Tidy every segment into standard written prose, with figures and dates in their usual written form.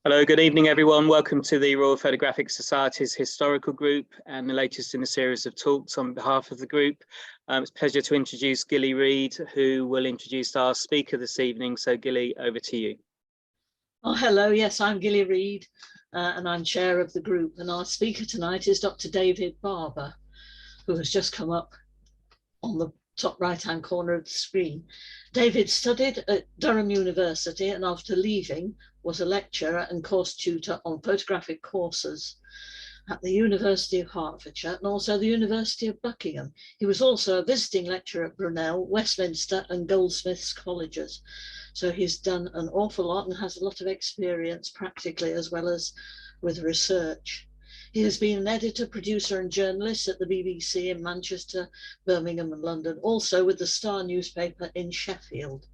Hello, good evening everyone. Welcome to the Royal Photographic Society's historical group and the latest in a series of talks on behalf of the group. It's a pleasure to introduce Gilly Reid, who will introduce our speaker this evening. So Gilly, over to you. Oh, hello. Yes, I'm Gilly Reid and I'm chair of the group. And our speaker tonight is Dr. David Barber, who has just come up on the top right-hand corner of the screen. David studied at Durham University and after leaving was a lecturer and course tutor on photographic courses at the University of Hertfordshire and also the University of Buckingham. He was also a visiting lecturer at Brunel, Westminster and Goldsmiths Colleges. So he's done an awful lot and has a lot of experience practically as well as with research. He has been an editor, producer and journalist at the BBC in Manchester, Birmingham and London, also with the Star newspaper in Sheffield.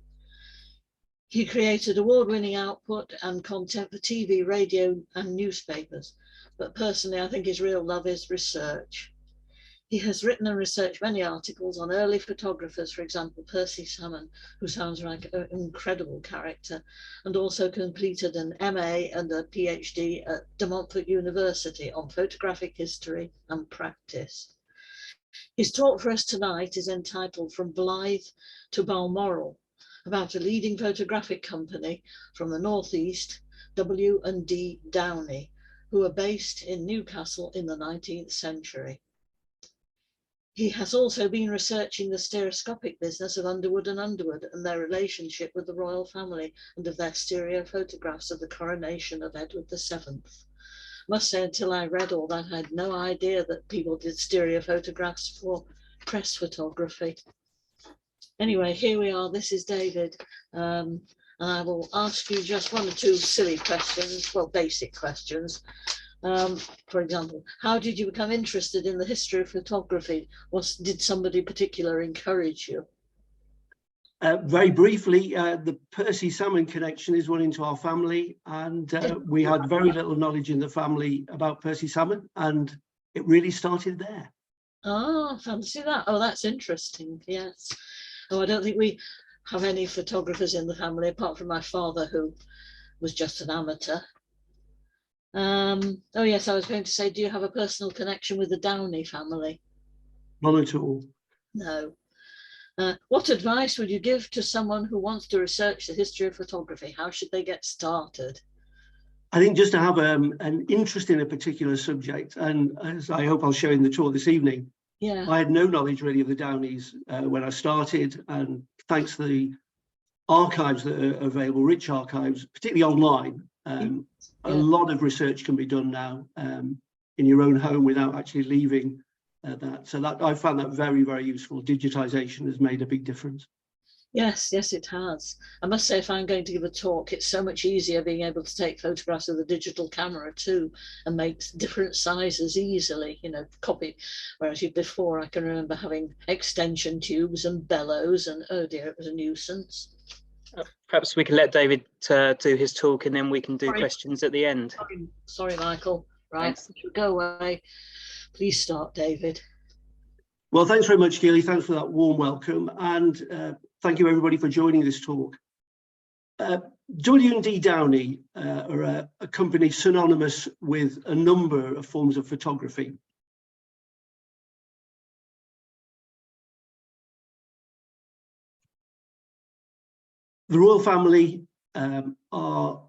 He created award-winning output and content for TV, radio and newspapers, but personally I think his real love is research. He has written and researched many articles on early photographers, for example, Percy Salmon, who sounds like an incredible character, and also completed an MA and a PhD at Montfort University on photographic history and practice. His talk for us tonight is entitled From Blythe to Balmoral, about a leading photographic company from the Northeast, W&D Downey, who are based in Newcastle in the 19th century. He has also been researching the stereoscopic business of Underwood and Underwood and their relationship with the royal family and of their stereo photographs of the coronation of Edward VII. Must say, until I read all that, I had no idea that people did stereo photographs for press photography. Anyway, here we are. This is David. And I will ask you just one or two silly questions, well, basic questions. For example, how did you become interested in the history of photography? Did somebody particular encourage you? Very briefly, the Percy Salmon connection is one into our family, and we had very little knowledge in the family about Percy Salmon, and it really started there. Oh, fancy that. Oh, that's interesting. Yes. Oh, I don't think we have any photographers in the family apart from my father, who was just an amateur. Oh yes, I was going to say, do you have a personal connection with the Downey family? None at all. No. What advice would you give to someone who wants to research the history of photography? How should they get started? I think just to have an interest in a particular subject, and as I hope I'll show in the talk this evening, yeah, I had no knowledge really of the Downeys when I started, and thanks to the archives that are available, rich archives, particularly online, a lot of research can be done now in your own home without actually leaving that. So that I found that very, very useful. Digitization has made a big difference. Yes, yes, it has. I must say, if I'm going to give a talk, it's so much easier being able to take photographs with a digital camera too and make different sizes easily, you know, copy. Whereas before, I can remember having extension tubes and bellows, and oh dear, it was a nuisance. Perhaps we can let David do his talk and then we can do questions at the end. Sorry, Michael. Right, go away. Please start, David. Well, thanks very much, Gilly. Thanks for that warm welcome. And thank you, everybody, for joining this talk. W&D Downey are a company synonymous with a number of forms of photography. The royal family are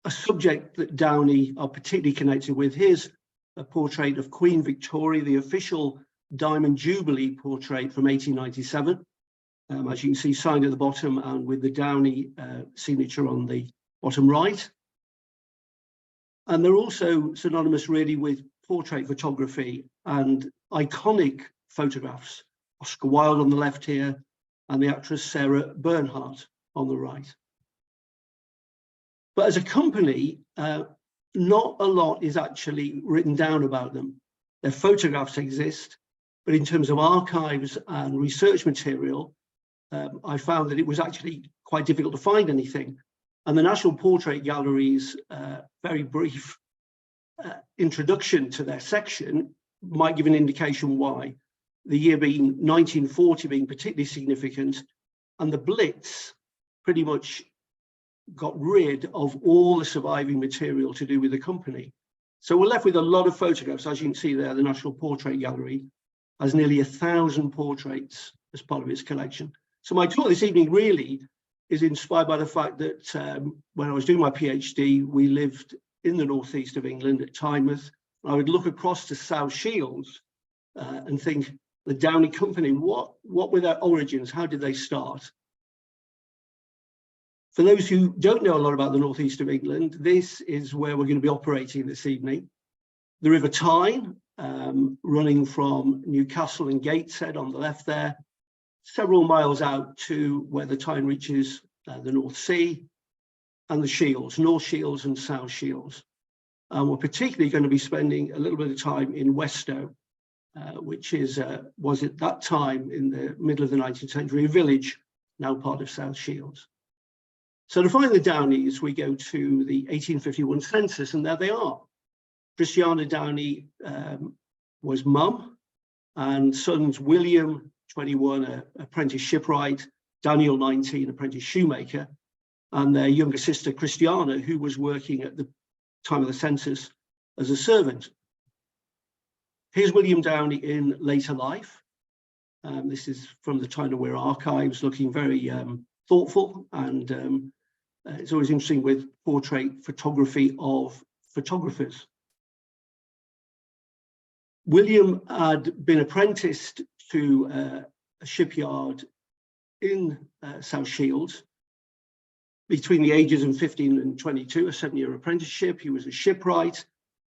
a subject that Downey are particularly connected with. Here's a portrait of Queen Victoria, the official Diamond Jubilee portrait from 1897. As you can see, signed at the bottom and with the Downey signature on the bottom right. And they're also synonymous really with portrait photography and iconic photographs. Oscar Wilde on the left here and the actress Sarah Bernhardt on the right. But as a company, not a lot is actually written down about them. Their photographs exist, but in terms of archives and research material, I found that it was actually quite difficult to find anything. And the National Portrait Gallery's very brief introduction to their section might give an indication why. The year being 1940 being particularly significant, and the Blitz pretty much got rid of all the surviving material to do with the company. So we're left with a lot of photographs. As you can see there, the National Portrait Gallery has nearly 1,000 portraits as part of its collection. So my talk this evening really is inspired by the fact that when I was doing my PhD, we lived in the northeast of England at Tynemouth. I would look across to South Shields and think, the Downey company, what were their origins? How did they start? For those who don't know a lot about the northeast of England, this is where we're going to be operating this evening. The River Tyne, running from Newcastle and Gateshead on the left there, several miles out to where the Tyne reaches the North Sea, and the Shields, North Shields and South Shields. We're particularly going to be spending a little bit of time in Westow, which was at that time in the middle of the 19th century, a village now part of South Shields. So to find the Downeys, we go to the 1851 census, and there they are. Christiana Downey was mum, and sons William, 21, apprentice shipwright, Daniel, 19, apprentice shoemaker, and their younger sister Christiana, who was working at the time of the census as a servant. Here's William Downey in later life. This is from the Tyne and Wear archives, looking very thoughtful, and it's always interesting with portrait photography of photographers. William had been apprenticed to a shipyard in South Shields between the ages of 15 and 22, a 7-year apprenticeship. He was a shipwright,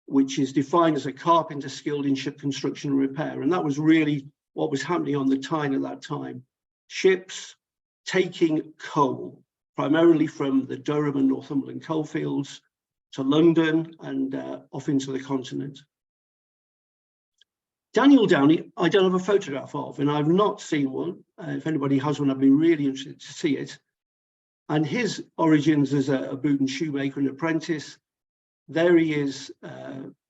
which is defined as a carpenter skilled in ship construction and repair. And that was really what was happening on the Tyne at that time. Ships taking coal, primarily from the Durham and Northumberland coalfields to London and off into the continent. Daniel Downey, I don't have a photograph of, and I've not seen one. If anybody has one, I'd be really interested to see it. And his origins as a boot and shoemaker and apprentice, there he is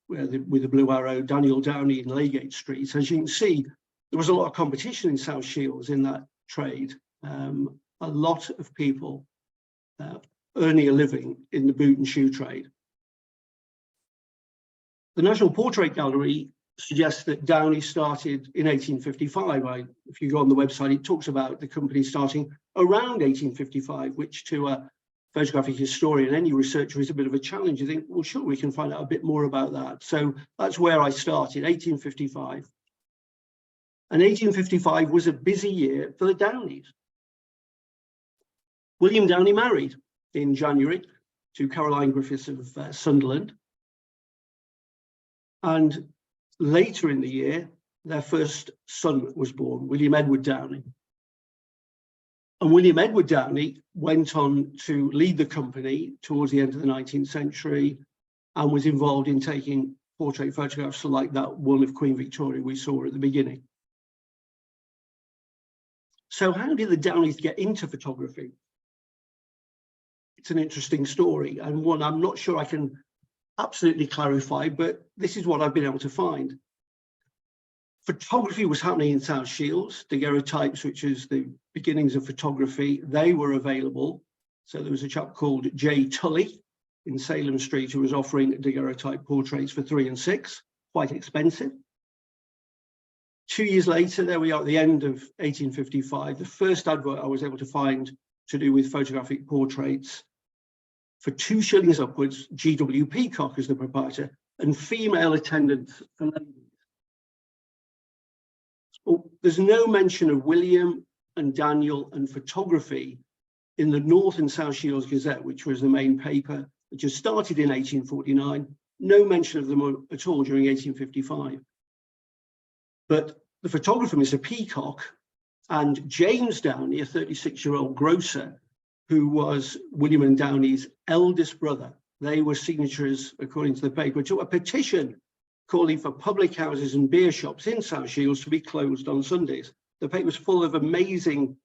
with the blue arrow, Daniel Downey in Laygate Street. As you can see, there was a lot of competition in South Shields in that trade. A lot of people earning a living in the boot and shoe trade. The National Portrait Gallery suggests that Downey started in 1855. If you go on the website, it talks about the company starting around 1855, which to a photographic historian, any researcher, is a bit of a challenge. You think, well, sure, we can find out a bit more about that. So that's where I started, 1855. And 1855 was a busy year for the Downeys. William Downey married in January to Caroline Griffiths of Sunderland. And later in the year, their first son was born, William Edward Downey. And William Edward Downey went on to lead the company towards the end of the 19th century and was involved in taking portrait photographs like that one of Queen Victoria we saw at the beginning. So how did the Downeys get into photography? It's an interesting story, and one I'm not sure I can absolutely clarify, but this is what I've been able to find. Photography was happening in South Shields. Daguerreotypes, which is the beginnings of photography, they were available. So there was a chap called J. Tully in Salem Street who was offering daguerreotype portraits for 3 and 6, quite expensive. 2 years later, there we are at the end of 1855, the first advert I was able to find to do with photographic portraits. For 2 shillings upwards, G.W. Peacock is the proprietor, and female attendants for ladies. Well, there's no mention of William and Daniel and photography in the North and South Shields Gazette, which was the main paper, which had started in 1849. No mention of them at all during 1855. But the photographer, Mr. Peacock, and James Downey, a 36-year-old grocer, who was William and Downey's eldest brother, they were signatories, according to the paper, to a petition calling for public houses and beer shops in South Shields to be closed on Sundays. The paper was full of amazing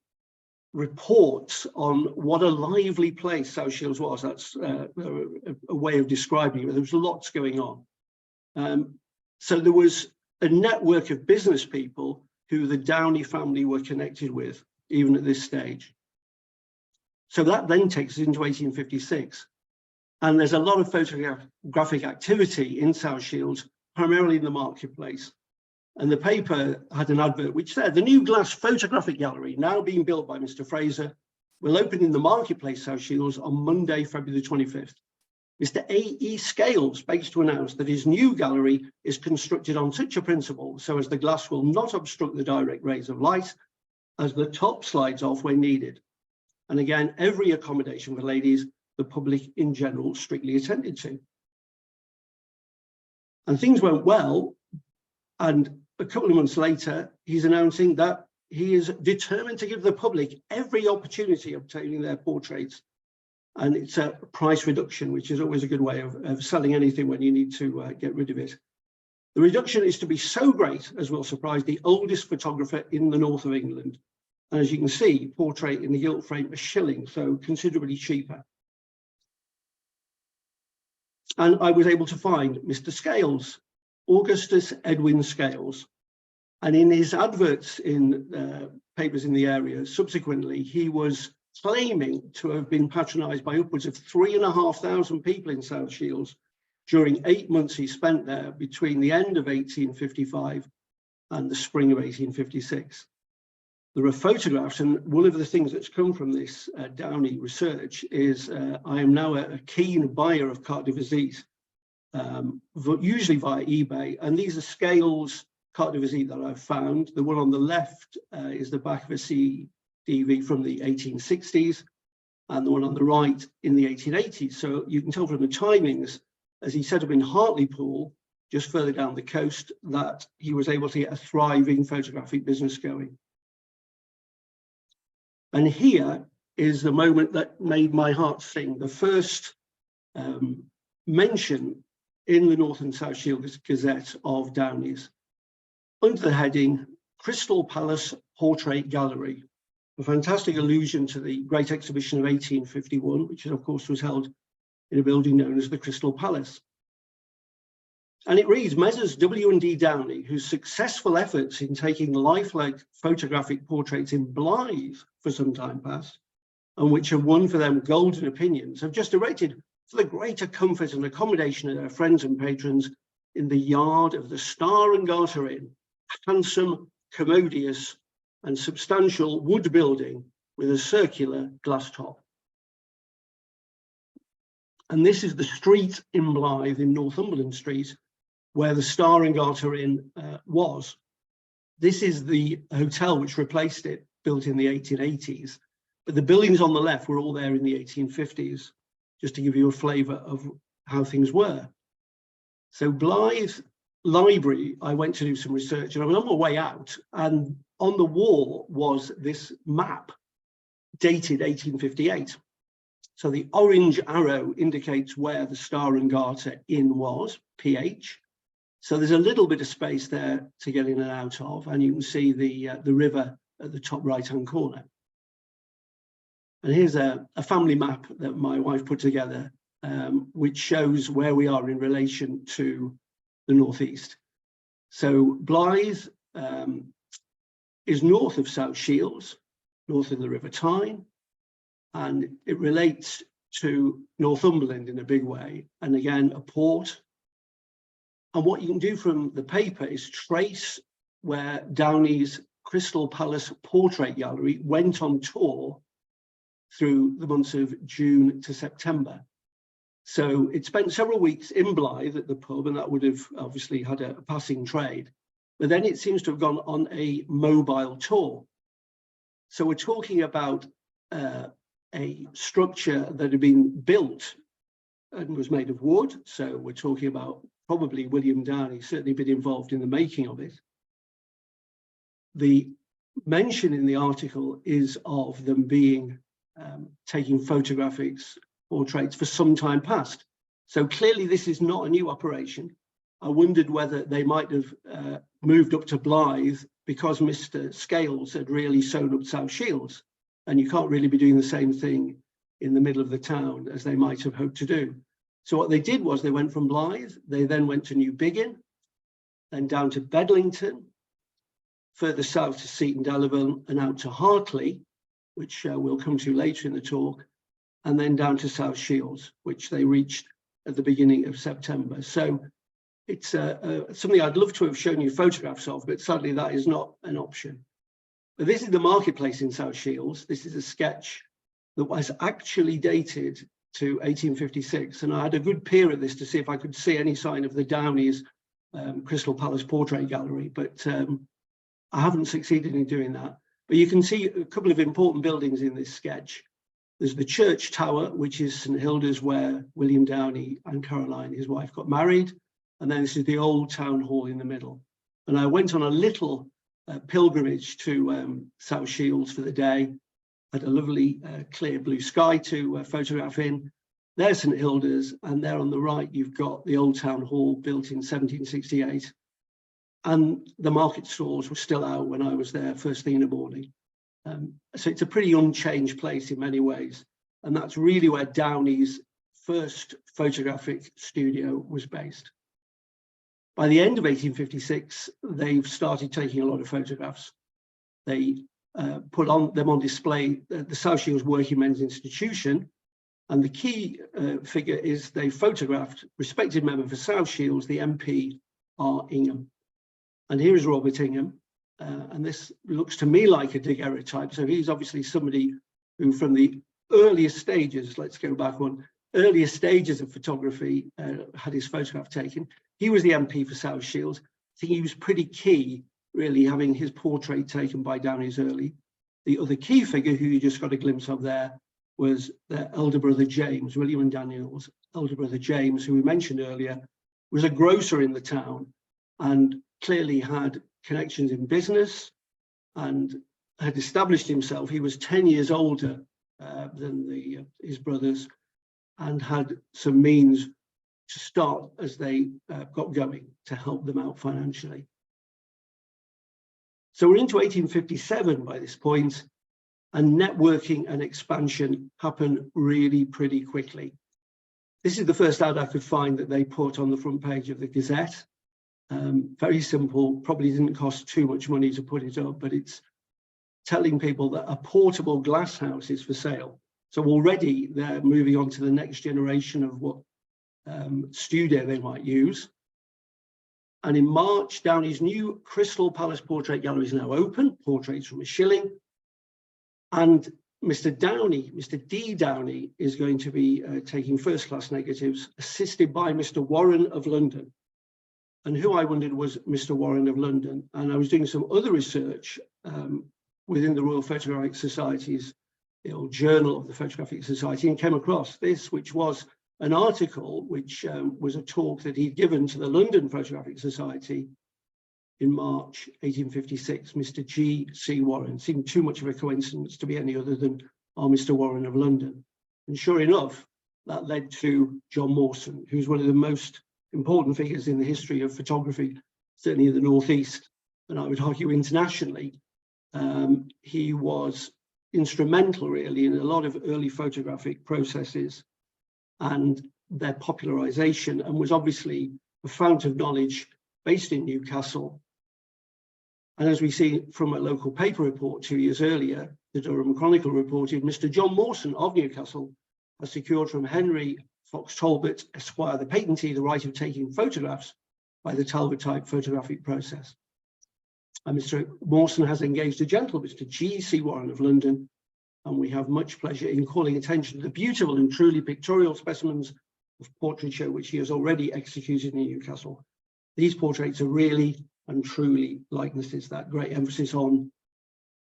reports on what a lively place South Shields was. That's a way of describing it. There was lots going on. So there was a network of business people who the Downey family were connected with, even at this stage. So that then takes us into 1856. And there's a lot of photographic activity in South Shields, primarily in the marketplace. And the paper had an advert which said, the new glass photographic gallery, now being built by Mr. Fraser, will open in the marketplace, South Shields, on Monday, February the 25th. Mr. A.E. Scales begs to announce that his new gallery is constructed on such a principle so as the glass will not obstruct the direct rays of light as the top slides off when needed. And again, every accommodation for ladies, the public in general strictly attended to. And things went well. And a couple of months later, he's announcing that he is determined to give the public every opportunity of obtaining their portraits. And it's a price reduction, which is always a good way of selling anything when you need to get rid of it. The reduction is to be so great as will surprise the oldest photographer in the north of England. And as you can see, portrait in the gilt frame a shilling, so considerably cheaper. And I was able to find Mr. Scales, Augustus Edwin Scales. And in his adverts in papers in the area, subsequently, he was claiming to have been patronised by upwards of 3,500 people in South Shields during 8 months he spent there between the end of 1855 and the spring of 1856. There are photographs, and one of the things that's come from this Downey research is I am now a keen buyer of carte de visite, usually via eBay, and these are Scales carte de visite that I've found. The one on the left is the back of a CDV from the 1860s, and the one on the right in the 1880s. So you can tell from the timings, as he set up in Hartley, just further down the coast, that he was able to get a thriving photographic business going. And here is the moment that made my heart sing. The first mention in the North and South Shields Gazette of Downey's, under the heading, Crystal Palace Portrait Gallery, a fantastic allusion to the Great Exhibition of 1851, which of course was held in a building known as the Crystal Palace. And it reads, Messrs. W&D Downey, whose successful efforts in taking lifelike photographic portraits in Blythe for some time past, and which have won for them golden opinions, have just erected for the greater comfort and accommodation of their friends and patrons in the yard of the Star and Garter Inn, a handsome, commodious and substantial wood building with a circular glass top. And this is the street in Blythe, in Northumberland Street, where the Star and Garter Inn was. This is the hotel which replaced it, built in the 1880s. But the buildings on the left were all there in the 1850s, just to give you a flavour of how things were. So Blythe Library, I went to do some research, and I was on my way out, and on the wall was this map dated 1858. So the orange arrow indicates where the Star and Garter Inn was, PH. So there's a little bit of space there to get in and out of, and you can see the river at the top right-hand corner. And here's a family map that my wife put together, which shows where we are in relation to the northeast. So Blythe is north of South Shields, north of the River Tyne, and it relates to Northumberland in a big way, and again, a port. And what you can do from the paper is trace where Downey's Crystal Palace Portrait Gallery went on tour through the months of June to September. So it spent several weeks in Blythe at the pub, and that would have obviously had a passing trade. But then it seems to have gone on a mobile tour. So we're talking about a structure that had been built and was made of wood. So we're talking about probably William Downey, certainly been involved in the making of it. The mention in the article is of them being taking photographic portraits for some time past. So clearly this is not a new operation. I wondered whether they might have moved up to Blythe because Mr. Scales had really sewn up South Shields, and you can't really be doing the same thing in the middle of the town as they might have hoped to do. So what they did was they went from Blythe, they then went to New Biggin, then down to Bedlington, further south to Seaton Delavan, and out to Hartley, which we'll come to later in the talk, and then down to South Shields, which they reached at the beginning of September. So it's something I'd love to have shown you photographs of, but sadly that is not an option. But this is the marketplace in South Shields. This is a sketch that was actually dated to 1856, and I had a good peer at this to see if I could see any sign of the Downey's Crystal Palace Portrait Gallery, but I haven't succeeded in doing that. But you can see a couple of important buildings in this sketch. There's the church tower, which is St Hilda's, where William Downey and Caroline, his wife, got married. And then this is the old town hall in the middle. And I went on a little pilgrimage to South Shields for the day. Had a lovely clear blue sky to photograph in. There's St Hilda's, and there on the right, you've got the old town hall built in 1768. And the market stalls were still out when I was there first thing in the morning. So it's a pretty unchanged place in many ways. And that's really where Downey's first photographic studio was based. By the end of 1856, they've started taking a lot of photographs. They put them on display at the South Shields Working Men's Institution. And the key figure is they photographed respected member for South Shields, the MP R. Ingham. And here is Robert Ingham. And this looks to me like a daguerreotype. So he's obviously somebody who from the earliest stages, let's go back one, earliest stages of photography had his photograph taken. He was the MP for South Shields. I think he was pretty key, really, having his portrait taken by Downey's early. The other key figure who you just got a glimpse of there was their elder brother James, William and Daniel's elder brother James, who we mentioned earlier, was a grocer in the town and clearly had connections in business and had established himself. He was 10 years older than his brothers and had some means to start as they got going to help them out financially. So we're into 1857 by this point, and networking and expansion happen really pretty quickly. This is the first ad I could find that they put on the front page of the Gazette. Very simple, probably didn't cost too much money to put it up, but it's telling people that a portable glass house is for sale. So already they're moving on to the next generation of what studio they might use. And in March, Downey's new Crystal Palace Portrait Gallery is now open, portraits from a shilling. And Mr. Downey, Mr. D. Downey, is going to be taking first-class negatives, assisted by Mr. Warren of London. And who I wondered was Mr. Warren of London. And I was doing some other research within the Royal Photographic Society's Journal of the Photographic Society and came across this, which was an article which was a talk that he'd given to the London Photographic Society in March 1856. Mr. G.C. Warren seemed too much of a coincidence to be any other than our Mr. Warren of London. And sure enough, that led to John Mawson, who's one of the most important figures in the history of photography, certainly in the Northeast, and I would argue internationally. He was instrumental really in a lot of early photographic processes and their popularization, and was obviously a fount of knowledge based in Newcastle. And as we see from a local paper report 2 years earlier, the Durham Chronicle reported Mr. John Mawson of Newcastle has secured from Henry Fox Talbot, Esquire, the patentee, the right of taking photographs by the Talbot type photographic process. And Mr. Mawson has engaged a gentleman, Mr. G.C. Warren of London, and we have much pleasure in calling attention to the beautiful and truly pictorial specimens of portraiture which he has already executed in Newcastle. These portraits are really and truly likenesses, that great emphasis on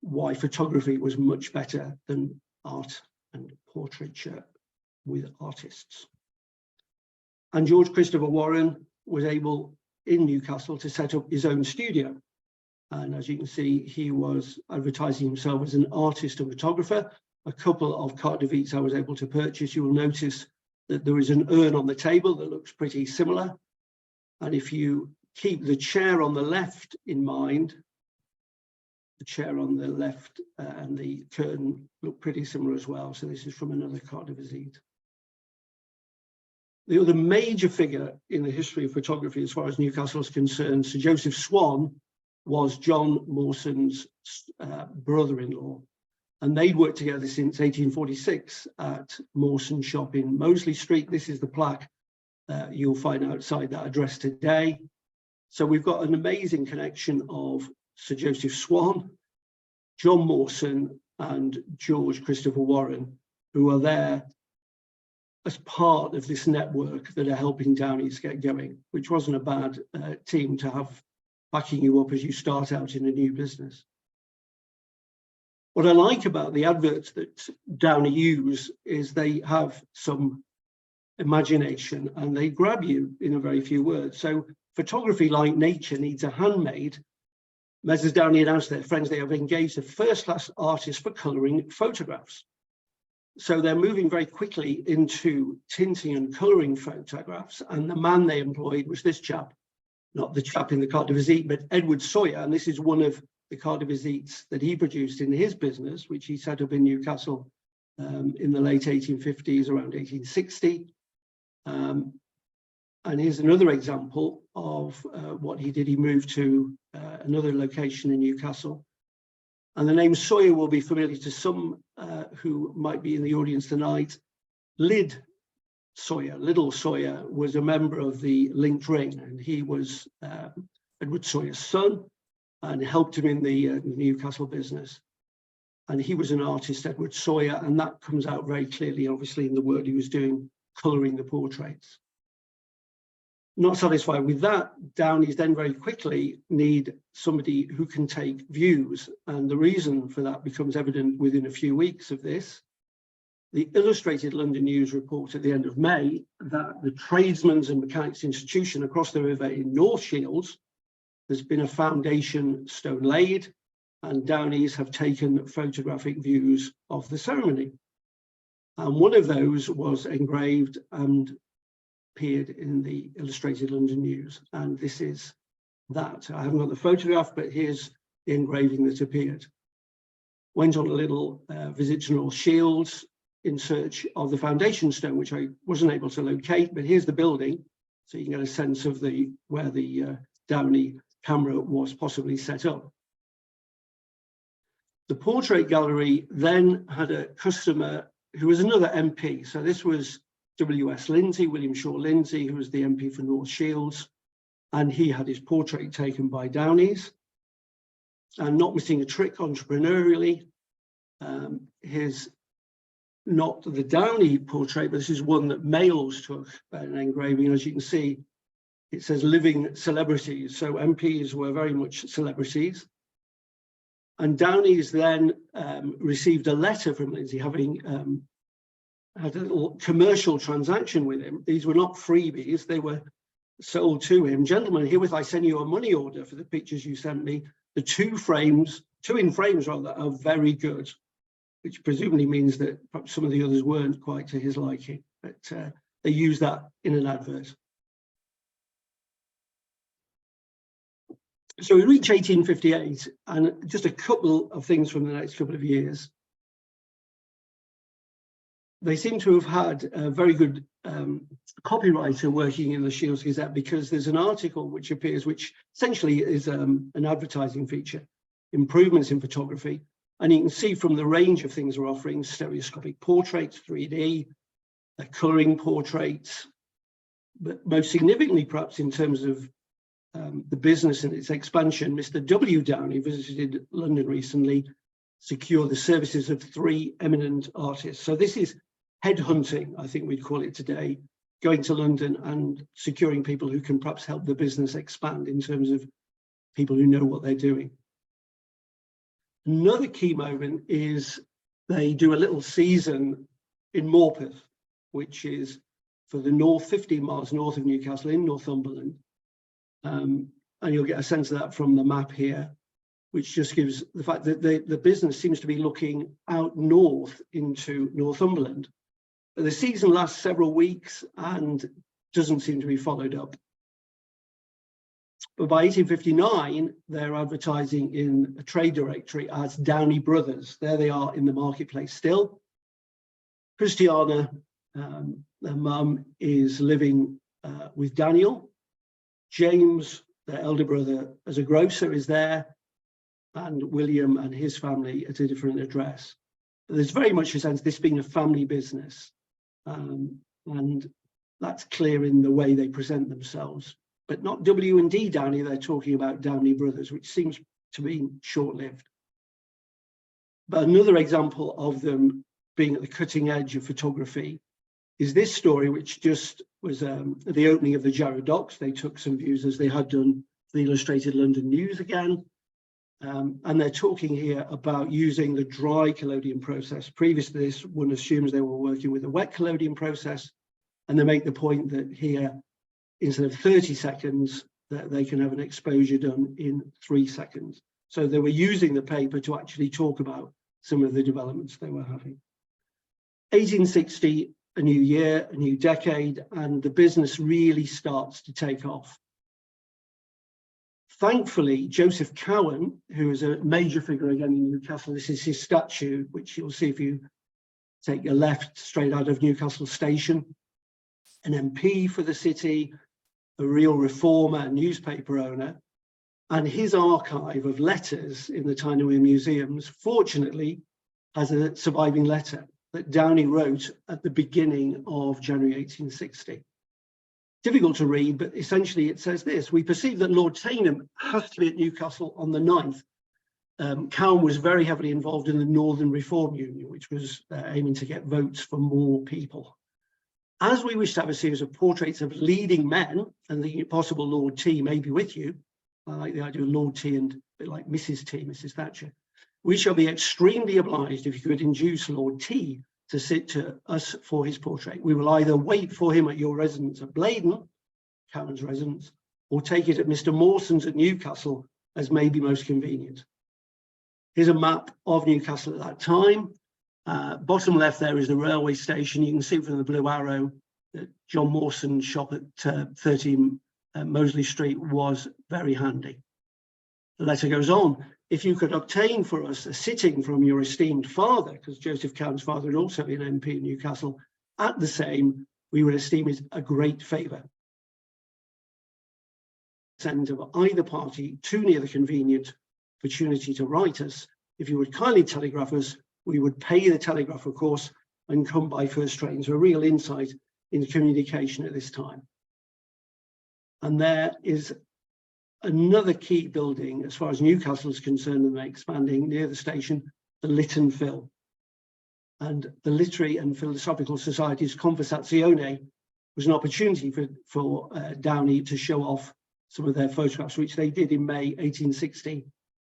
why photography was much better than art and portraiture with artists. And George Christopher Warren was able in Newcastle to set up his own studio. And as you can see, he was advertising himself as an artist and photographer. A couple of carte de visites I was able to purchase. You will notice that there is an urn on the table that looks pretty similar. And if you keep the chair on the left in mind, the chair on the left and the curtain look pretty similar as well. So this is from another carte de visite. The other major figure in the history of photography, as far as Newcastle is concerned, Sir Joseph Swan, was John Mawson's brother-in-law. And they'd worked together since 1846 at Mawson Shop in Mosley Street. This is the plaque you'll find outside that address today. So we've got an amazing connection of Sir Joseph Swan, John Mawson, and George Christopher Warren, who are there as part of this network that are helping Downey's get going, which wasn't a bad team to have backing you up as you start out in a new business. What I like about the adverts that Downey use is they have some imagination and they grab you in a very few words. So photography, like nature, needs a handmade. Messrs. Downey announced to their friends they have engaged a first-class artist for colouring photographs. So they're moving very quickly into tinting and colouring photographs. And the man they employed was this chap, not the chap in the carte de visite, but Edward Sawyer. And this is one of the carte de visites that he produced in his business, which he set up in Newcastle in the late 1850s, around 1860. And here's another example of what he did. He moved to another location in Newcastle. And the name Sawyer will be familiar to some who might be in the audience tonight. Lyd Sawyer, Little Sawyer, was a member of the Linked Ring, and he was Edward Sawyer's son and helped him in the Newcastle business. And he was an artist, Edward Sawyer, and that comes out very clearly, obviously, in the work he was doing, colouring the portraits. Not satisfied with that, Downey's then very quickly need somebody who can take views. And the reason for that becomes evident within a few weeks of this. The Illustrated London News report at the end of May that the Tradesmen's and Mechanics Institution across the river in North Shields, there's been a foundation stone laid, and Downey's have taken photographic views of the ceremony. And one of those was engraved and appeared in the Illustrated London News. And this is that. I haven't got the photograph, but here's the engraving that appeared. Went on a little visit to North Shields in search of the foundation stone, which I wasn't able to locate, but here's the building. So you can get a sense of where the Downey camera was possibly set up. The portrait gallery then had a customer who was another MP. So this was W.S. Lindsay, William Shaw Lindsay, who was the MP for North Shields, and he had his portrait taken by Downey's. And not missing a trick entrepreneurially, here's not the Downey portrait, but this is one that Males took, an engraving. As you can see, it says living celebrities. So MPs were very much celebrities. And Downey's then received a letter from Lindsay, having had a little commercial transaction with him. These were not freebies, they were sold to him. Gentlemen, herewith I send you a money order for the pictures you sent me. The two in frames rather, are very good, which presumably means that perhaps some of the others weren't quite to his liking, but they used that in an advert. So we reach 1858, and just a couple of things from the next couple of years. They seem to have had a very good copywriter working in the Shields Gazette, because there's an article which appears, which essentially is an advertising feature, improvements in photography. And you can see from the range of things we're offering, stereoscopic portraits, 3D, colouring portraits, but most significantly, perhaps in terms of the business and its expansion, Mr. W. Downey visited London recently, secured the services of 3 eminent artists. So this is headhunting, I think we'd call it today, going to London and securing people who can perhaps help the business expand in terms of people who know what they're doing. Another key moment is they do a little season in Morpeth, which is for the 15 miles north of Newcastle in Northumberland. And you'll get a sense of that from the map here, which just gives the fact that the business seems to be looking out north into Northumberland. But the season lasts several weeks and doesn't seem to be followed up. But by 1859, they're advertising in a trade directory as Downey Brothers. There they are in the marketplace still. Christiana, their mum, is living with Daniel. James, their elder brother, as a grocer, is there, and William and his family at a different address. there's very much a sense of this being a family business, and that's clear in the way they present themselves. But not W&D Downey, they're talking about Downey Brothers, which seems to be short-lived. But another example of them being at the cutting edge of photography is this story, which just was at the opening of the Jarrow Docks. They took some views, as they had done for the Illustrated London News again. And they're talking here about using the dry collodion process. Previous to this, one assumes they were working with a wet collodion process, and they make the point that here, instead of 30 seconds, that they can have an exposure done in 3 seconds. So they were using the paper to actually talk about some of the developments they were having. 1860, a new year, a new decade, and the business really starts to take off. Thankfully, Joseph Cowan, who is a major figure again in Newcastle, this is his statue, which you'll see if you take a left straight out of Newcastle Station, an MP for the city, a real reformer, a newspaper owner, and his archive of letters in the Tyne museums, fortunately, has a surviving letter that Downey wrote at the beginning of January 1860. Difficult to read, but essentially it says this: we perceive that Lord Tainham has to be at Newcastle on the 9th. Cowan was very heavily involved in the Northern Reform Union, which was aiming to get votes for more people. As we wish to have a series of portraits of leading men, and the possible Lord T may be with you, I like the idea of Lord T and a bit like Mrs. T, Mrs. Thatcher, we shall be extremely obliged if you could induce Lord T to sit to us for his portrait. We will either wait for him at your residence at Blaydon, Cowan's residence, or take it at Mr. Mawson's at Newcastle, as may be most convenient. Here's a map of Newcastle at that time. Bottom left there is the railway station. You can see from the blue arrow that John Mawson's shop at 13 Mosley Street was very handy. The letter goes on: if you could obtain for us a sitting from your esteemed father, because Joseph Cowan's father had also been MP in Newcastle, at the same, we would esteem it a great favour. Send of either party too near the convenient opportunity to write us. If you would kindly telegraph us, we would pay the telegraph, of course, and come by first train. So a real insight into communication at this time. And there is another key building, as far as Newcastle is concerned, and they're expanding near the station, the Lytton Phil. And the Literary and Philosophical Society's Conversazione was an opportunity for Downey to show off some of their photographs, which they did in May 1860,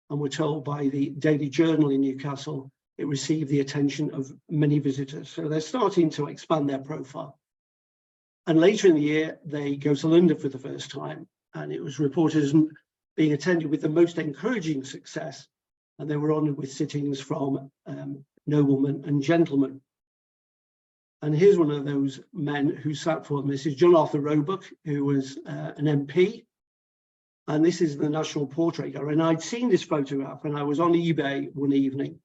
and were told by the Daily Journal in Newcastle it received the attention of many visitors. So they're starting to expand their profile. And later in the year, they go to London for the first time, and it was reported as being attended with the most encouraging success, and they were honoured with sittings from noblemen and gentlemen. And here's one of those men who sat for them. This is John Arthur Roebuck, who was an MP, and this is the National Portrait Gallery. And I'd seen this photograph, and I was on eBay one evening,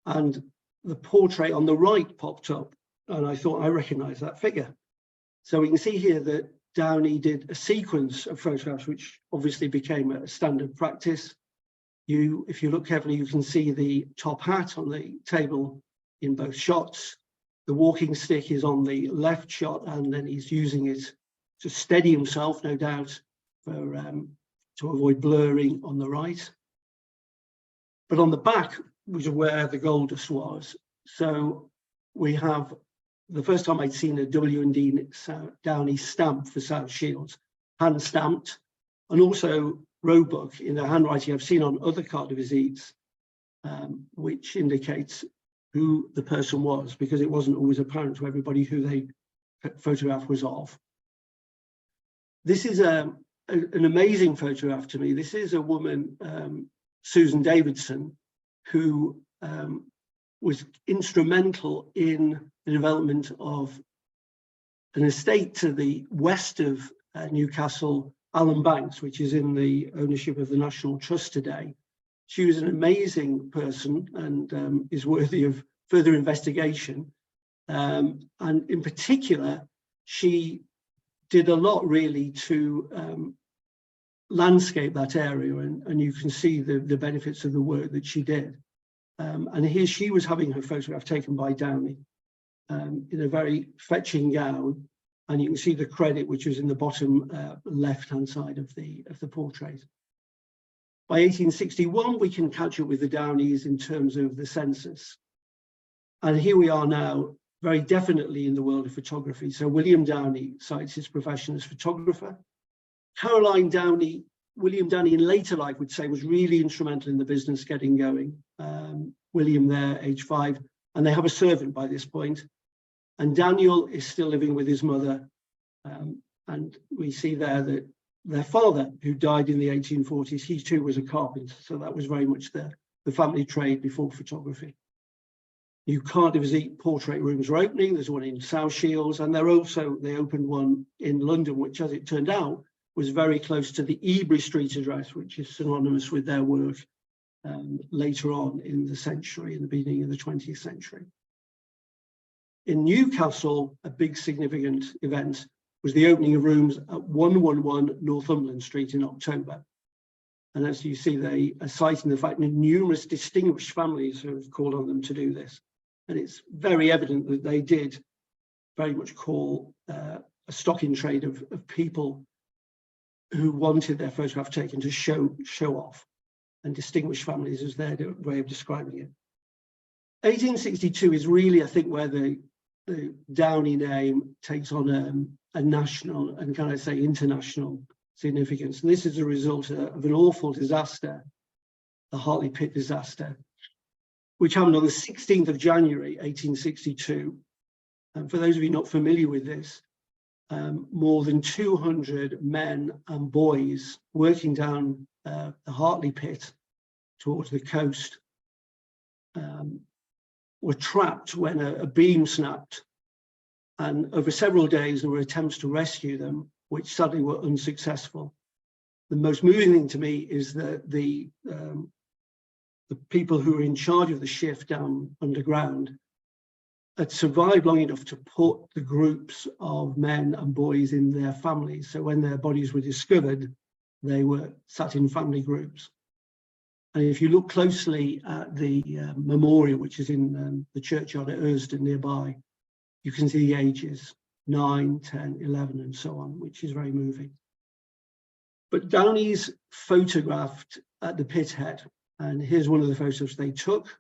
and the portrait on the right popped up, and I thought I recognised that figure. So we can see here that Downey did a sequence of photographs, which obviously became a standard practice. If you look carefully, you can see the top hat on the table in both shots. The walking stick is on the left shot, and then he's using it to steady himself, no doubt, to avoid blurring on the right. But on the back was where the gold dust was. So we have the first time I'd seen a W&D Downey stamp for South Shields, hand stamped, and also Roebuck in the handwriting I've seen on other carte de visites, which indicates who the person was, because it wasn't always apparent to everybody who the photograph was of. This is an amazing photograph to me. This is a woman, Susan Davidson, who was instrumental in the development of an estate to the west of Newcastle, Allen Banks, which is in the ownership of the National Trust today. She was an amazing person and is worthy of further investigation. And in particular, she did a lot really to landscape that area, and you can see the benefits of the work that she did. And here she was having her photograph taken by Downey in a very fetching gown. And you can see the credit, which was in the bottom left-hand side of the portrait. By 1861, we can catch up with the Downeys in terms of the census. And here we are now, very definitely in the world of photography. So William Downey cites his profession as photographer. Caroline Downey, William Downey in later life would say was really instrumental in the business getting going. William there, age 5, and they have a servant by this point. And Daniel is still living with his mother. And we see there that their father, who died in the 1840s, he too was a carpenter. So that was very much the family trade before photography. New Cardiff portrait rooms are opening. There's one in South Shields, and they opened one in London, which, as it turned out, was very close to the Ebury Street address, which is synonymous with their work later on in the century, in the beginning of the 20th century. In Newcastle, a big significant event was the opening of rooms at 111 Northumberland Street in October. And as you see, they are citing the fact that numerous distinguished families have called on them to do this. And it's very evident that they did very much call a stock in trade of people who wanted their photograph taken to show off, and distinguished families as their way of describing it. 1862 is really, I think, where the Downey name takes on a national and, can I say, international significance. And this is a result of an awful disaster, the Hartley pit disaster, which happened on the 16th of January, 1862. And for those of you not familiar with this, more than 200 men and boys working down the Hartley pit towards the coast were trapped when a beam snapped. And over several days, there were attempts to rescue them, which sadly were unsuccessful. The most moving thing to me is that the people who were in charge of the shift down underground had survived long enough to put the groups of men and boys in their families. So when their bodies were discovered, they were sat in family groups. And if you look closely at the memorial, which is in the churchyard at Ursden nearby, you can see the ages, 9, 10, 11, and so on, which is very moving. But Downey's photographed at the pit head, and here's one of the photos they took.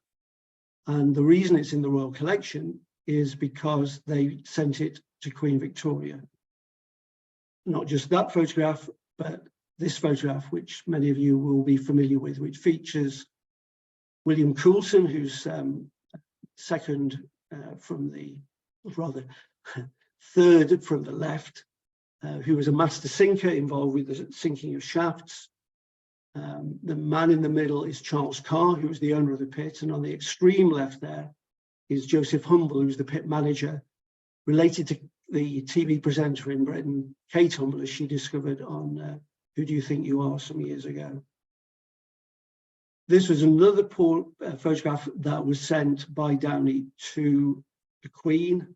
And the reason it's in the Royal Collection is because they sent it to Queen Victoria. Not just that photograph, but this photograph, which many of you will be familiar with, which features William Coulson, who's second from the, rather third from the left, who was a master sinker involved with the sinking of shafts. The man in the middle is Charles Carr, who was the owner of the pit, and on the extreme left there is Joseph Humble, who's the pit manager, related to the TV presenter in Britain, Kate Humble, as she discovered on Who Do You Think You Are some years ago. This was another photograph that was sent by Downey to the Queen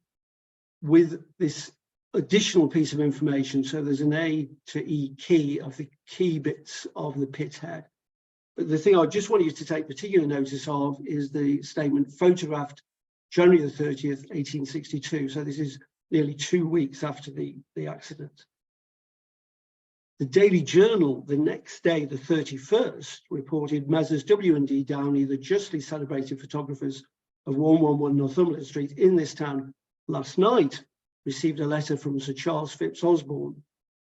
with this additional piece of information. So there's an A to E key of the key bits of the pit head. But the thing I just want you to take particular notice of is the statement photographed January the 30th, 1862. So this is nearly 2 weeks after the accident. The Daily Journal the next day, the 31st, reported Messrs. W&D Downey, the justly celebrated photographers of 111 Northumberland Street in this town, last night received a letter from Sir Charles Phipps Osborne,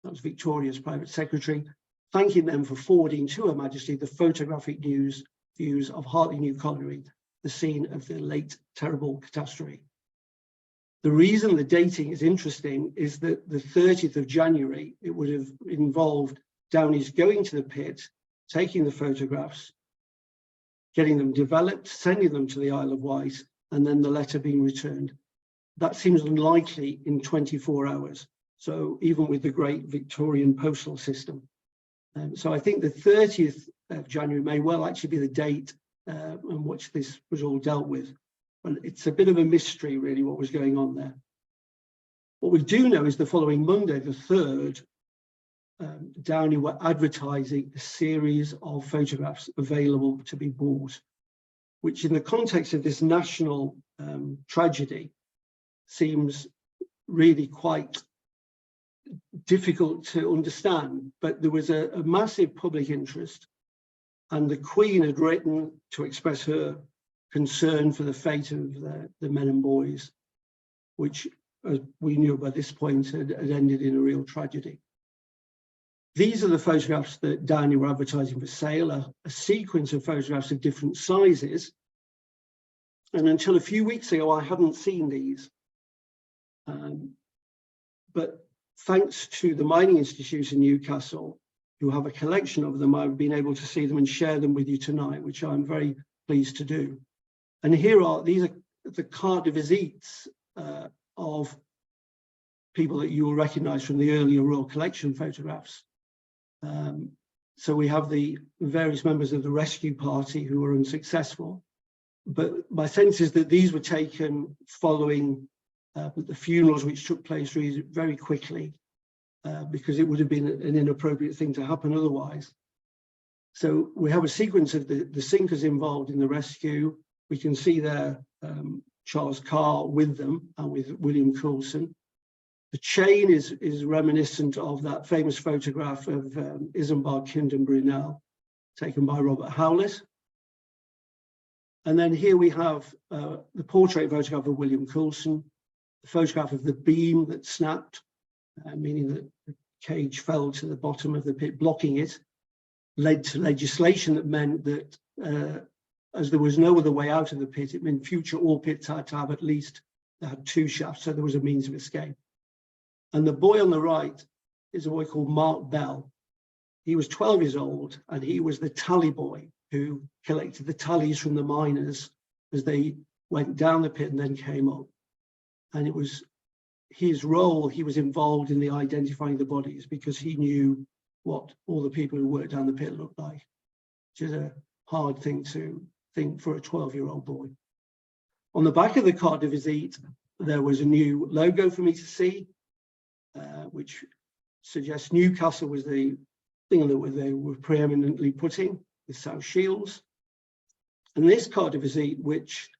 that was Victoria's private secretary, thanking them for forwarding to Her Majesty the photographic views of Hartley New Colliery, the scene of the late terrible catastrophe. The reason the dating is interesting is that the 30th of January, it would have involved Downey's going to the pit, taking the photographs, getting them developed, sending them to the Isle of Wight, and then the letter being returned. That seems unlikely in 24 hours. So even with the great Victorian postal system. So I think the 30th of January may well actually be the date on which this was all dealt with. And it's a bit of a mystery, really, what was going on there. What we do know is the following Monday, the 3rd, Downey were advertising a series of photographs available to be bought. which in the context of this national tragedy seems really quite difficult to understand. But there was a massive public interest, and the Queen had written to express her concern for the fate of the men and boys, which, as we knew by this point, had ended in a real tragedy. These are the photographs that Downey were advertising for sale, a sequence of photographs of different sizes. And until a few weeks ago, I hadn't seen these. But thanks to the Mining Institute in Newcastle, who have a collection of them, I've been able to see them and share them with you tonight, which I'm very pleased to do. And these are the carte de visites of people that you will recognize from the earlier Royal Collection photographs. So we have the various members of the rescue party who were unsuccessful, but my sense is that these were taken following the funerals, which took place really very quickly, because it would have been an inappropriate thing to happen otherwise. So we have a sequence of the sinkers involved in the rescue. We can see there Charles Carr with them and with William Coulson. The chain is reminiscent of that famous photograph of Isambard Kingdom Brunel, taken by Robert Howlett. And then here we have the portrait photograph of William Coulson, the photograph of the beam that snapped, meaning that the cage fell to the bottom of the pit, blocking it, led to legislation that meant that as there was no other way out of the pit, it meant future all pits had to have at least, they had 2 shafts, so there was a means of escape. And the boy on the right is a boy called Mark Bell. He was 12 years old, and he was the tally boy who collected the tallies from the miners as they went down the pit and then came up. And it was his role, he was involved in the identifying the bodies because he knew what all the people who worked down the pit looked like, which is a hard thing to think for a 12-year-old boy. On the back of the carte de visite, there was a new logo for me to see, which suggests Newcastle was the thing that they were preeminently putting, with South Shields. And this carte de visite, which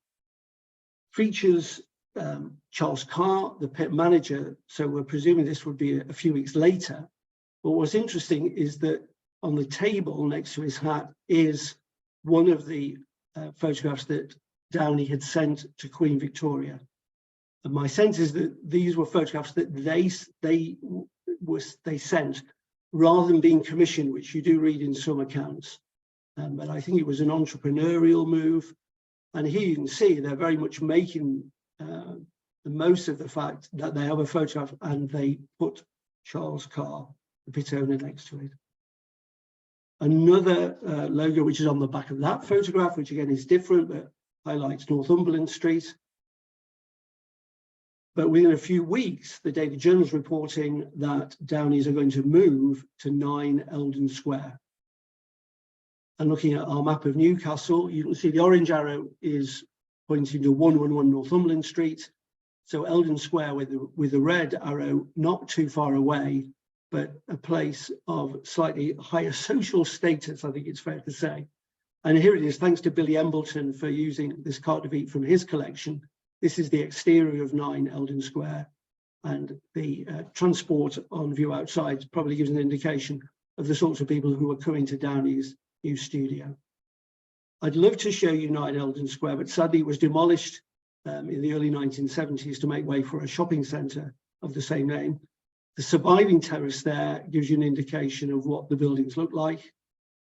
features Charles Carr, the pit manager, so we're presuming this would be a few weeks later. But what's interesting is that on the table next to his hat is one of the photographs that Downey had sent to Queen Victoria. And my sense is that these were photographs that they sent rather than being commissioned, which you do read in some accounts. But I think it was an entrepreneurial move. And here you can see they're very much making the most of the fact that they have a photograph and they put Charles Carr, the pit owner, next to it. Another logo, which is on the back of that photograph, which again is different, but highlights Northumberland Street. But within a few weeks, the Daily Journal is reporting that Downeys are going to move to 9 Eldon Square. And looking at our map of Newcastle, you can see the orange arrow is pointing to 111 Northumberland Street. So Eldon Square with the red arrow, not too far away, but a place of slightly higher social status, I think it's fair to say. And here it is, thanks to Billy Embleton for using this carte de visite from his collection. This is the exterior of 9 Eldon Square, and the transport on view outside probably gives an indication of the sorts of people who are coming to Downey's new studio. I'd love to show you 9 Eldon Square, but sadly it was demolished in the early 1970s to make way for a shopping centre of the same name. The surviving terrace there gives you an indication of what the buildings look like.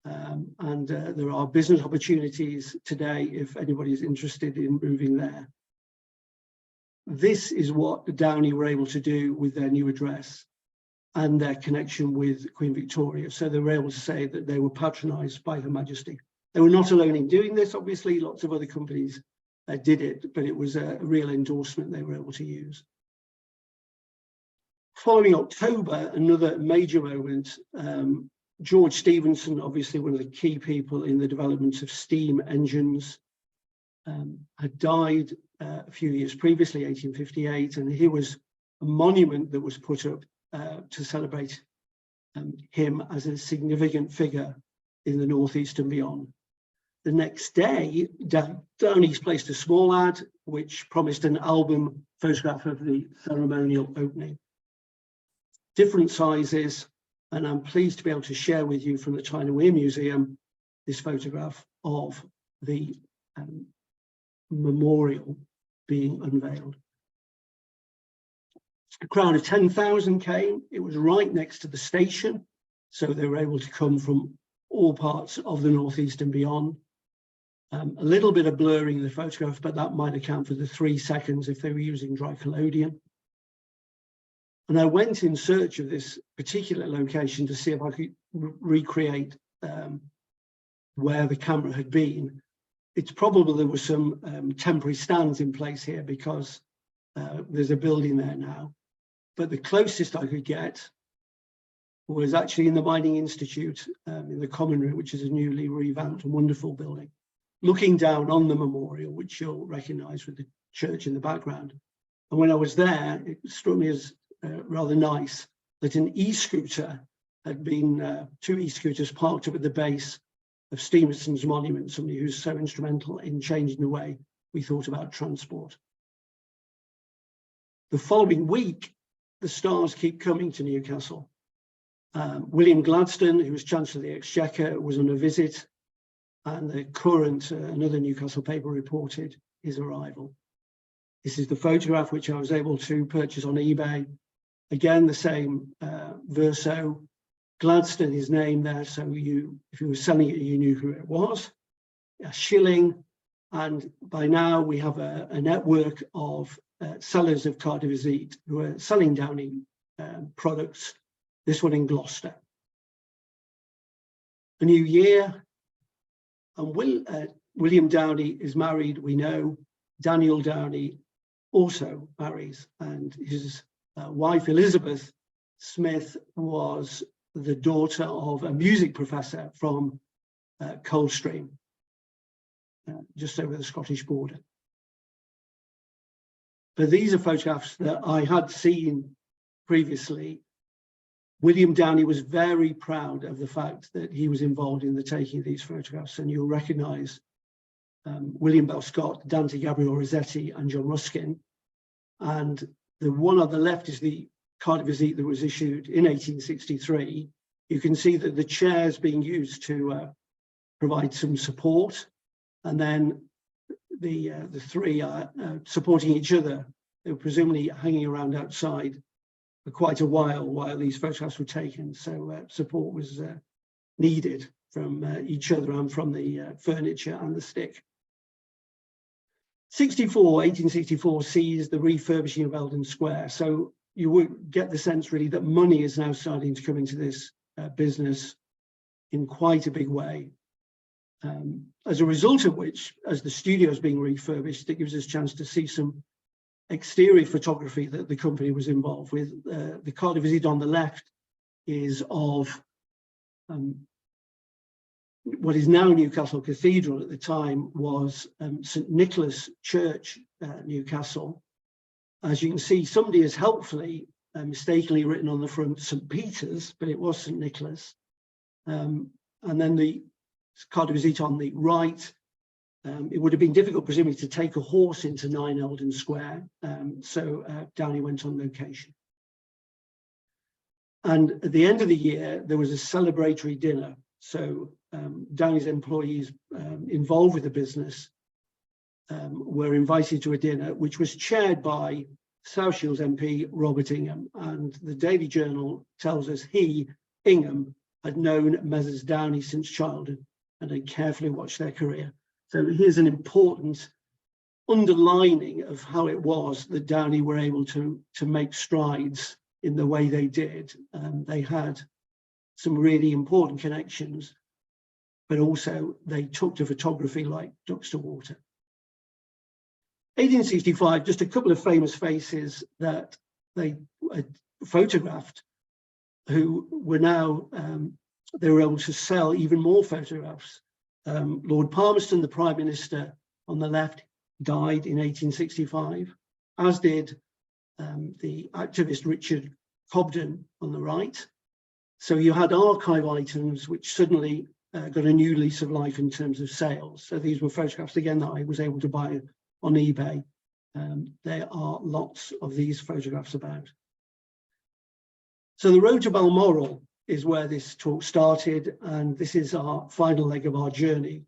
And there are business opportunities today if anybody is interested in moving there. This is what Downey were able to do with their new address and their connection with Queen Victoria. So they were able to say that they were patronised by Her Majesty. They were not alone in doing this, obviously, lots of other companies did it, but it was a real endorsement they were able to use. Following October, another major moment, George Stephenson, obviously one of the key people in the development of steam engines, had died a few years previously, 1858, and here was a monument that was put up to celebrate him as a significant figure in the Northeast and beyond. the next day, Downey's placed a small ad which promised an album photograph of the ceremonial opening. Different sizes, and I'm pleased to be able to share with you from the China Weir Museum this photograph of the memorial being unveiled. A crowd of 10,000 came. It was right next to the station, so they were able to come from all parts of the northeast and beyond. A little bit of blurring in the photograph, but that might account for the 3 seconds if they were using dry collodion. And I went in search of this particular location to see if I could recreate where the camera had been. It's probable there were some temporary stands in place here because there's a building there now. But the closest I could get was actually in the Mining Institute in the common room, which is a newly revamped and wonderful building, looking down on the memorial, which you'll recognize with the church in the background. And when I was there, it struck me as rather nice that an e-scooter had been, 2 e-scooters parked up at the base of Stevenson's monument, somebody who's so instrumental in changing the way we thought about transport. The following week, the stars keep coming to Newcastle. William Gladstone, who was Chancellor of the Exchequer, was on a visit, and the Current, another Newcastle paper, reported his arrival. This is the photograph which I was able to purchase on eBay. Again, the same verso. Gladstone is named there, so if you were selling it, you knew who it was. A shilling, and by now we have a network of sellers of carte de visite who are selling Downey products. This one in Gloucester. A new year, and William Downey is married, we know. Daniel Downey also marries, and his wife Elizabeth Smith was the daughter of a music professor from Coldstream, just over the Scottish border. But these are photographs that I had seen previously. William Downey was very proud of the fact that he was involved in the taking of these photographs, and you'll recognise William Bell Scott, Dante Gabriel Rossetti, and John Ruskin. And the one on the left is the carte de visite that was issued in 1863. You can see that the chairs being used to provide some support, and then the 3 are supporting each other. They were presumably hanging around outside for quite a while these photographs were taken. So support was needed from each other and from the furniture and the stick. 1864 sees the refurbishing of Eldon Square. So you would get the sense really that money is now starting to come into this business in quite a big way. As a result of which, as the studio is being refurbished, it gives us a chance to see some exterior photography that the company was involved with. The carte de visite on the left is of what is now Newcastle Cathedral. At the time was St Nicholas Church, Newcastle. As you can see, somebody has helpfully mistakenly written on the front St Peter's, but it was St Nicholas. And then the carte de visite on the right. It would have been difficult, presumably, to take a horse into 9 Eldon Square, so Downey went on location. And at the end of the year, there was a celebratory dinner. So Downey's employees involved with the business were invited to a dinner, which was chaired by South Shields MP Robert Ingham. And the Daily Journal tells us Ingham, had known Messrs Downey since childhood and had carefully watched their career. So here's an important underlining of how it was that Downey were able to make strides in the way they did. They had some really important connections, but also they took to photography like ducks to water. 1865, just a couple of famous faces that they photographed who were now, they were able to sell even more photographs. Lord Palmerston, the Prime Minister on the left, died in 1865, as did the activist Richard Cobden on the right. So you had archive items which suddenly got a new lease of life in terms of sales. So these were photographs, again, that I was able to buy on eBay. There are lots of these photographs about. So the road to Balmoral is where this talk started, and this is our final leg of our journey.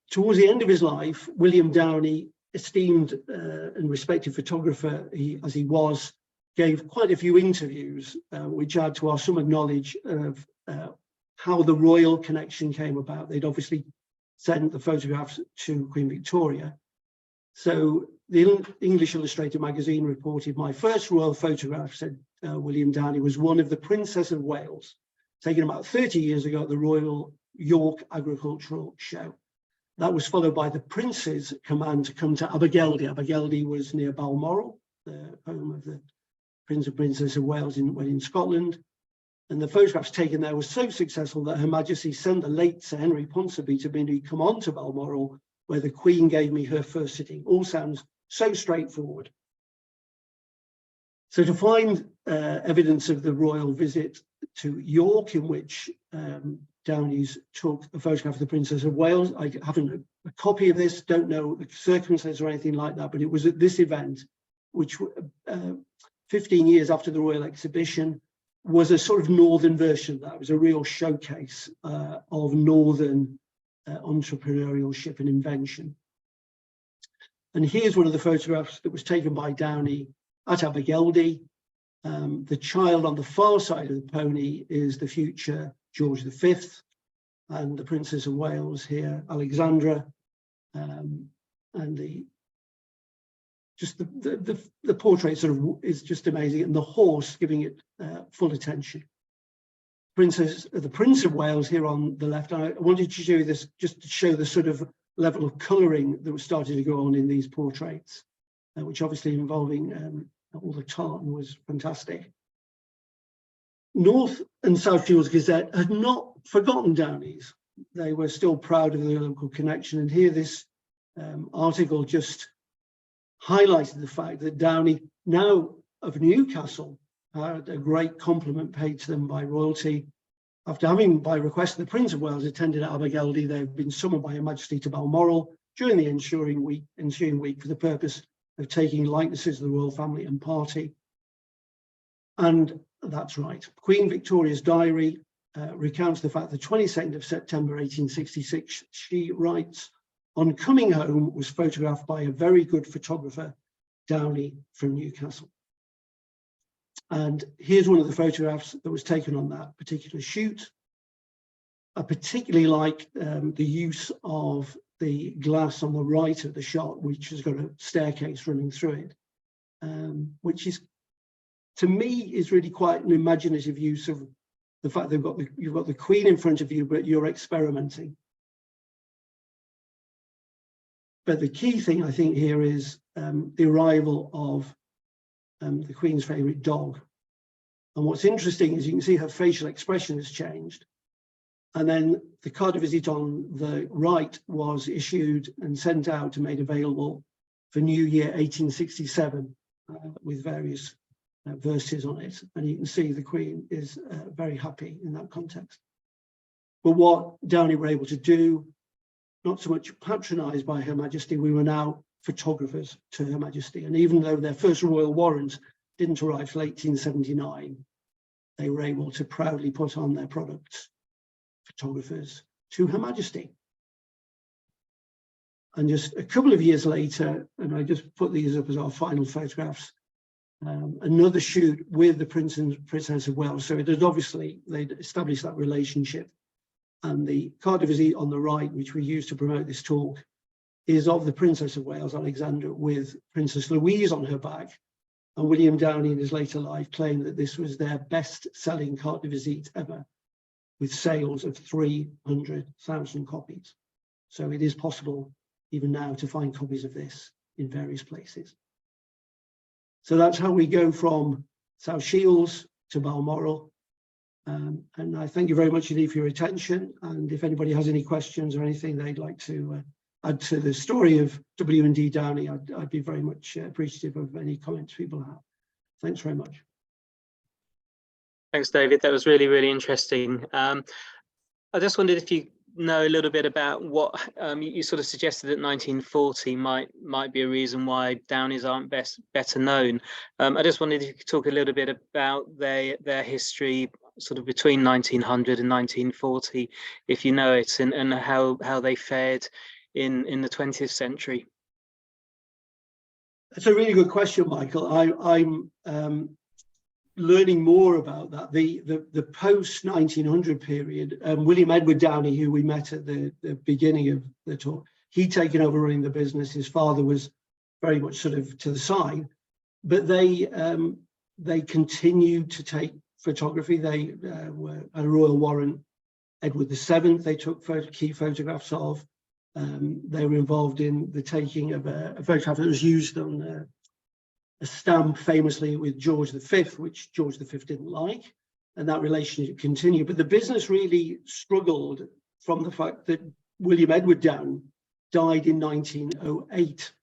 Towards the end of his life, William Downey, esteemed and respected photographer as he was, gave quite a few interviews, which add to our summer knowledge of how the royal connection came about. They'd obviously sent the photographs to Queen Victoria. So the English Illustrated magazine reported, "My first royal photograph," said William Downey, "was one of the Princess of Wales, taken about 30 years ago at the Royal York Agricultural Show. That was followed by the Prince's command to come to Abergeldy." Abergeldy was near Balmoral, the home of the Prince and Princess of Wales in Scotland. And the photographs taken there were so successful that Her Majesty sent the late Sir Henry Ponsonby to me come on to Balmoral, where the Queen gave me her first sitting. All sounds so straightforward. So to find evidence of the royal visit to York, in which Downey's took a photograph of the Princess of Wales, I haven't a copy of this, don't know the circumstances or anything like that, but it was at this event, which 15 years after the Royal Exhibition, was a sort of northern version of that. It was a real showcase of northern entrepreneurship and invention. And here's one of the photographs that was taken by Downey at Abergeldy. The child on the far side of the pony is the future George V, and the Princess of Wales here, Alexandra, and the portrait sort of is just amazing, and the horse giving it full attention. The Prince of Wales here on the left. I wanted to show you this just to show the sort of level of colouring that was starting to go on in these portraits, which obviously involving all the tartan was fantastic. North and South Shields Gazette had not forgotten Downey's. They were still proud of their local connection. And here this article just highlighted the fact that Downey, now of Newcastle, had a great compliment paid to them by royalty. After having, by request of the Prince of Wales, attended at Abergeldy, they've been summoned by Her Majesty to Balmoral during the ensuing week for the purpose of taking likenesses of the royal family and party. And that's right. Queen Victoria's diary recounts the fact that 22nd of September 1866, she writes, "On coming home, was photographed by a very good photographer, Downey from Newcastle." And here's one of the photographs that was taken on that particular shoot. I particularly like the use of the glass on the right of the shot, which has got a staircase running through it, which is, to me, is really quite an imaginative use of the fact that you've got the Queen in front of you, but you're experimenting. But the key thing, I think, here is the arrival of the Queen's favourite dog. And what's interesting is you can see her facial expression has changed. And then the carte de visite on the right was issued and sent out and made available for New Year 1867 with various verses on it. And you can see the Queen is very happy in that context. But what Downey were able to do, not so much patronised by Her Majesty, we were now photographers to Her Majesty. And even though their first royal warrant didn't arrive till 1879, they were able to proudly put on their products, photographers to Her Majesty. And just a couple of years later, and I just put these up as our final photographs, another shoot with the Prince and Princess of Wales. So it had obviously, they'd established that relationship. And the carte de visite on the right, which we used to promote this talk, is of the Princess of Wales, Alexandra, with Princess Louise on her back. And William Downey in his later life claimed that this was their best-selling carte de visite ever, with sales of 300,000 copies. So it is possible even now to find copies of this in various places. So that's how we go from South Shields to Balmoral. And I thank you very much indeed for your attention. And if anybody has any questions or anything they'd like to add to the story of W&D Downey, I'd be very much appreciative of any comments people have. Thanks very much. Thanks, David. That was really, really interesting. I just wondered if you know a little bit about what you sort of suggested that 1940 might be a reason why Downeys aren't better known. I just wondered if you could talk a little bit about their history, sort of between 1900 and 1940, if you know it, and how they fared in the 20th century. That's a really good question, Michael. I'm learning more about that. The post 1900 period, William Edward Downey, who we met at the beginning of the talk, he'd taken over running the business. His father was very much sort of to the side, but they continued to take photography. They were at a royal warrant. Edward VII, they took key photographs of. They were involved in the taking of a photograph that was used on a stamp famously with George V, which George V didn't like, and that relationship continued. But the business really struggled from the fact that William Edward Downey died in 1908.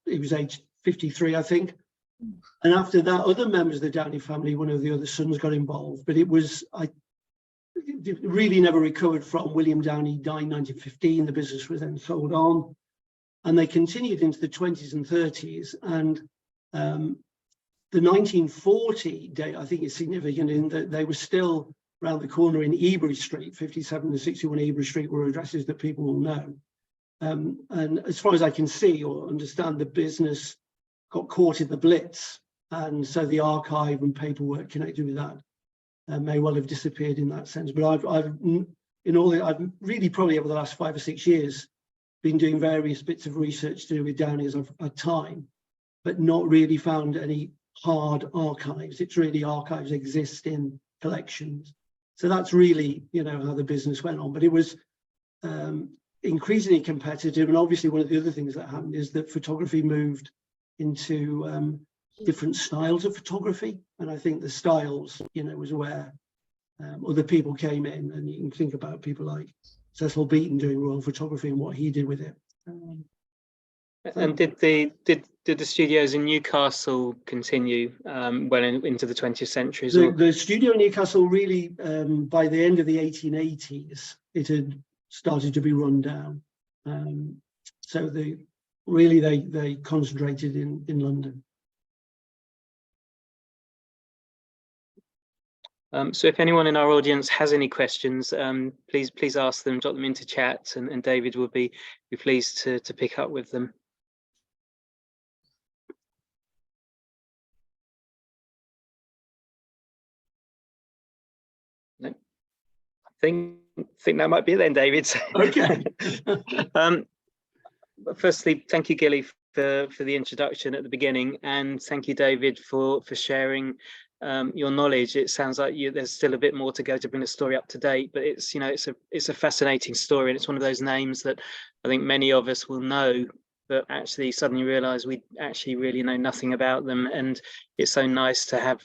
He was aged 53, I think. And after that, other members of the Downey family, one of the other sons, got involved. But it really never recovered from. William Downey died in 1915. The business was then sold on. And they continued into the 20s and 30s. And the 1940 date, I think, is significant in that they were still around the corner in Ebury Street. 57 and 61 Ebury Street were addresses that people will know. And as far as I can see or understand, the business got caught in the Blitz. And so the archive and paperwork connected with that may well have disappeared in that sense. But I've really probably over the last 5 or 6 years been doing various bits of research to do with Downey as I've had time, but not really found any hard archives. It's really archives exist in collections. So that's really, how the business went on. But it was increasingly competitive. And obviously one of the other things that happened is that photography moved into different styles of photography. And I think the styles, was where other people came in. And you can think about people like Cecil Beaton doing royal photography and what he did with it. And did the studios in Newcastle continue well into the 20th century? The studio in Newcastle really, by the end of the 1880s, it had started to be run down. So they concentrated in London. So if anyone in our audience has any questions, please ask them, drop them into chat, and David will be pleased to pick up with them. No, I think that might be it then, David. Okay. Firstly, thank you, Gilly, for the introduction at the beginning, and thank you, David, for sharing your knowledge. It sounds like there's still a bit more to go to bring the story up to date, but it's a fascinating story, and it's one of those names that I think many of us will know, but actually suddenly realize we actually really know nothing about them. And it's so nice to have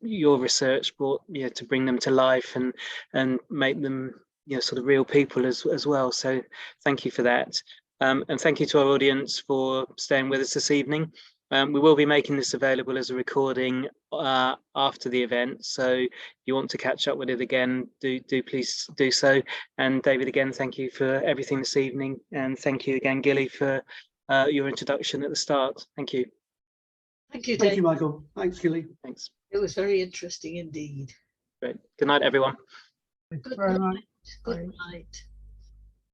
your research brought to bring them to life and make them sort of real people as well. So thank you for that. And thank you to our audience for staying with us this evening. We will be making this available as a recording after the event. So if you want to catch up with it again, do please do so. And David, again, thank you for everything this evening. And thank you again, Gilly, for your introduction at the start. Thank you. Thank you, Dave. Thank you, Michael. Thanks, Gilly. Thanks. It was very interesting indeed. Great. Good night, everyone. Good night. Good night.